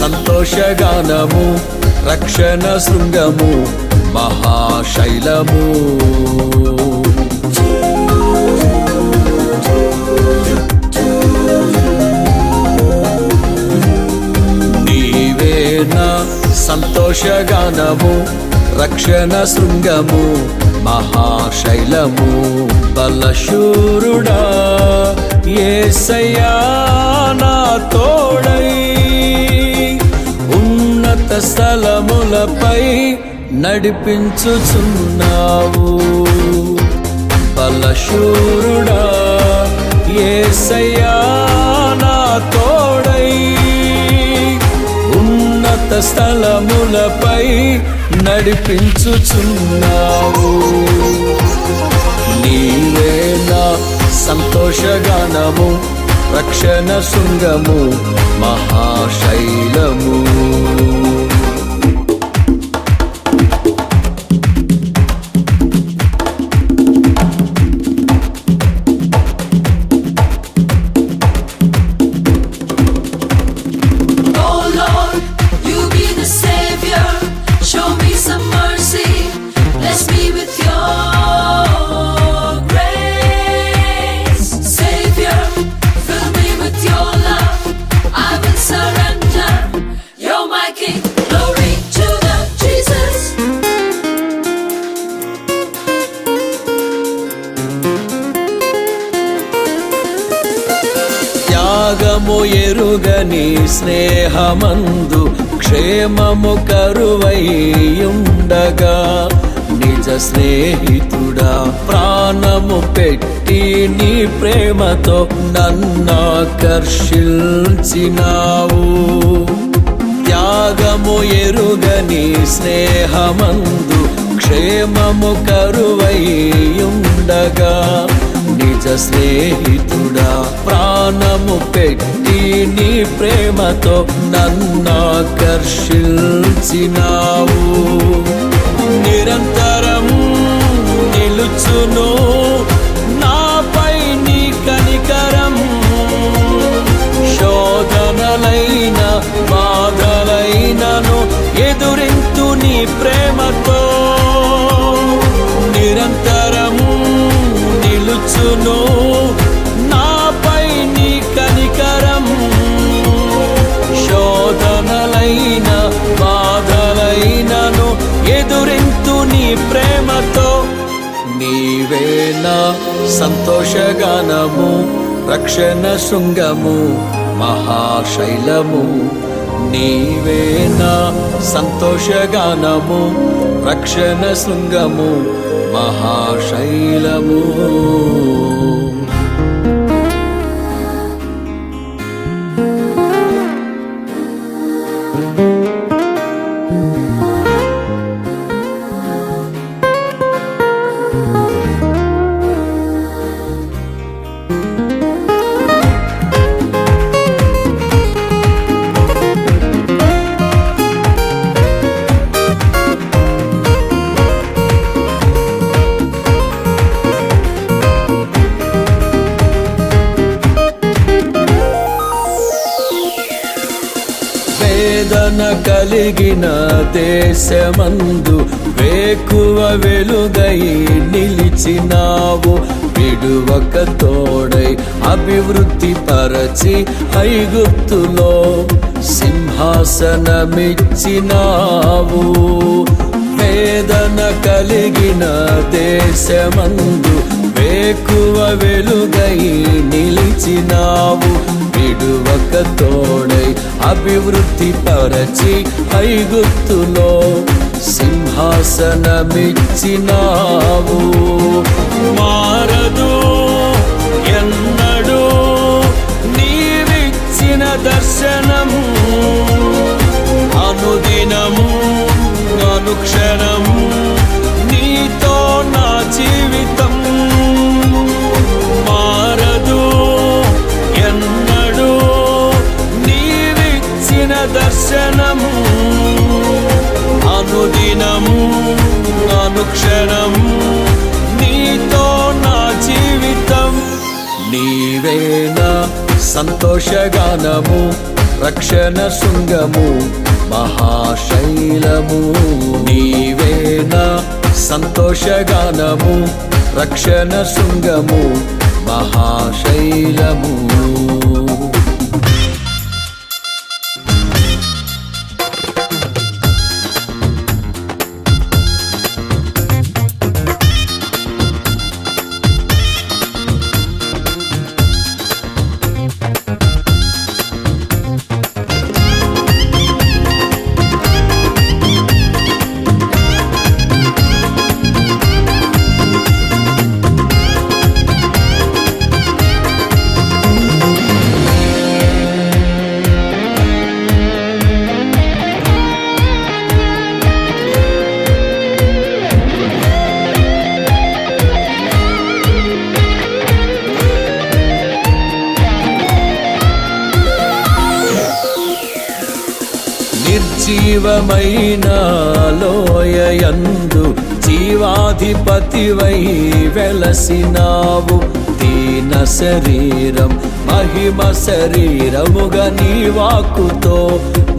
సంతోషగానము రక్షణ శృంగము మహాశైలము. నీవేనా సంతోషగానము రక్షణ శృంగము మహాశైలము. బలశూరుడా యేసయ్యా నా తోడై ఉన్నత స్థలములపై నడిపించుచున్నావు. బలశూరుడా యేసయ్యా నా తోడై ఉన్నత స్థలములపై నడిపించుచున్నావు. నీవేనా సంతోషగానము రక్షణ శృంగము మహాశైలము. త్యాగము ఎరుగని స్నేహమందు క్షేమము కరువైయుండగా నిజ స్నేహితుడా ప్రాణము పెట్టి నీ ప్రేమతో నన్నాకర్షించినావు. త్యాగము ఎరుగని స్నేహమందు క్షేమము కరువైయుండగా నిజ స్నేహితుడా ప్రాణము పెట్టి నీ ప్రేమతో నన్నాకర్షించినావు. నిరంతరం నిలుచును నాపై నీ కనికరం. శోధనలైన బాధలైనను ఎదురింతు నీ ప్రేమతో. నిరంతరం నిలుచును నాపై నీ కనికరం. శోధనలైన బాధలైనను ఎదురింతు నీ ప్రేమతో. నీవేనా సంతోషగానము రక్షణ శృంగము మహాశైలము. నీవేనా సంతోషగానము రక్షణ శృంగము మహాశైలము. వేదన కలిగిన దేశమందు వేకువ వెలుగై నిలిచినావు. విడువక తోడై అభివృద్ధి పరచి ఐగుప్తులో సింహాసనమిచ్చినావు. వేదన కలిగిన దేశమందు వేకువ వెలుగై నిలిచినావు. విడువక తోడై అభివృద్ధి పరచి ఐగుప్తులో సింహాసనమిచ్చినావు. మారదు ఎన్నడూ నీవిచ్చిన దర్శనము. అనుదినము అనుక్షణము నీతో నా జీవితం. మారదు ఎన్నడూ నీవిచ్చిన దర్శనము. అనుదినము అనుక్షణము నీతో నా జీవితం. నీవేనా సంతోషగానము రక్షణ శృంగము మహాశైలము. నీవేనా సంతోషగానము, రక్షణ శృంగము మహాశైలము. నిర్జీవమైన లోయయందు జీవాధిపతివై వెలసినావు. దీన శరీరం మహిమ శరీరముగా నీ వాక్కుతో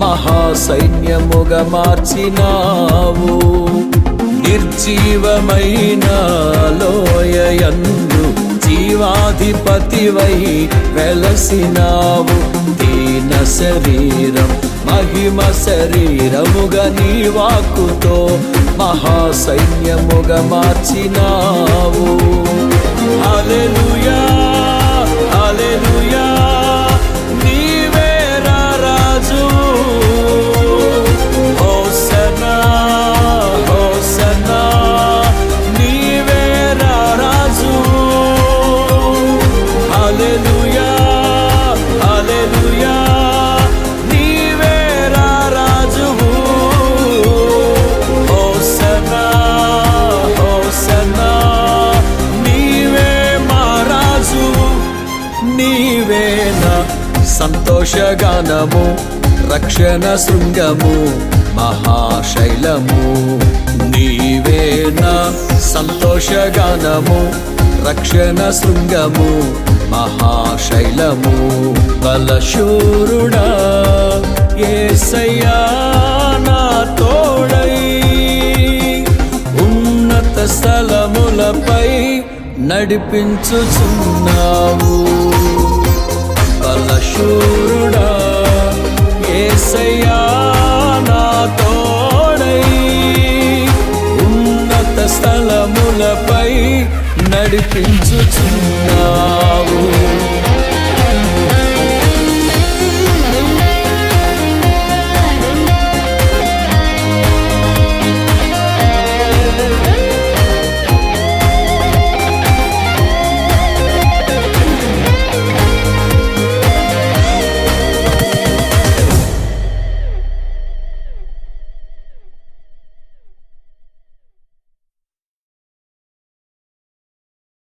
మహాసైన్యముగా మార్చినావు. నిర్జీవమైన లోయయందు జీవాధిపతివై వెలసినావు. దీన శరీరం మహిమ శరీరముగా నీ వాక్కుతో మహాసైన్యముగా మార్చినావు. హల్లెలూయా హల్లెలూయా, నీవే రాజు. హోసన్నా హోసన్నా, నీవే రాజు. హల్లెలూయా హల్లెలూయా, నీవే రాజువు. హోసన్నా హోసన్నా, నీవే మా రాజు. నీవేనా సంతోషగానము, రక్షణ శృంగము మహాశైలము. నీవేనా సంతోషగానము, రక్షణ శృంగము మహాశైలము. బలశూరుడా యేసయ్యా నా తోడై, ఉన్నత స్థలములపై నడిపించుచున్నావు. బలశూరుడా యేసయ్యా నా తోడై, ఉన్నత స్థలములపై నడిపించుచున్నావు.